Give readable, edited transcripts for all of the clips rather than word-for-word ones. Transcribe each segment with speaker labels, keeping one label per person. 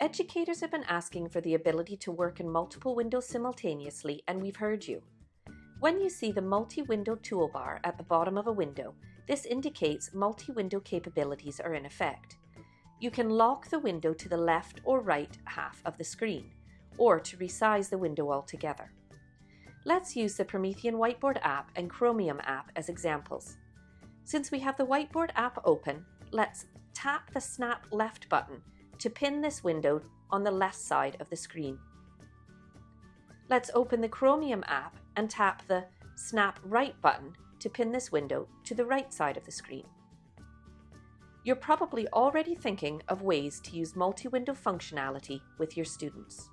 Speaker 1: Educators have been asking for the ability to work in multiple windows simultaneously, and we've heard you. When you see the multi-window toolbar at the bottom of a window, this indicates multi-window capabilities are in effect. You can lock the window to the left or right half of the screen, or to resize the window altogether. Let's use the Promethean Whiteboard app and Chromium app as examples. Since we have the Whiteboard app open, let's tap the Snap Left button to pin this window on the left side of the screen. Let's open the Chromium app and tap the Snap Right button to pin this window to the right side of the screen. You're probably already thinking of ways to use multi-window functionality with your students.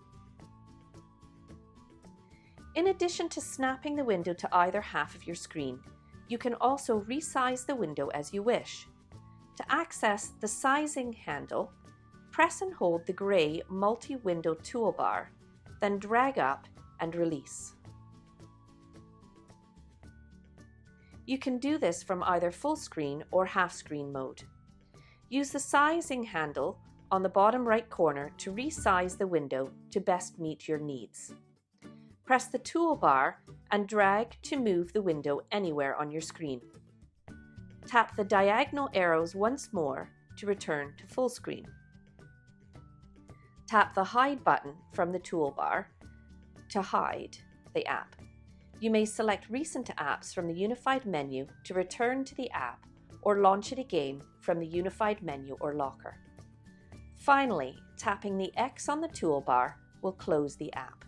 Speaker 1: In addition to snapping the window to either half of your screen, you can also resize the window as you wish. To access the sizing handle, press and hold the grey multi-window toolbar, then drag up and release. You can do this from either full screen or half screen mode. Use the sizing handle on the bottom right corner to resize the window to best meet your needs. Press the toolbar and drag to move the window anywhere on your screen. Tap the diagonal arrows once more to return to full screen. Tap the Hide button from the toolbar to hide the app. You may select recent apps from the unified menu to return to the app or launch it again from the unified menu or locker. Finally, tapping the X on the toolbar will close the app.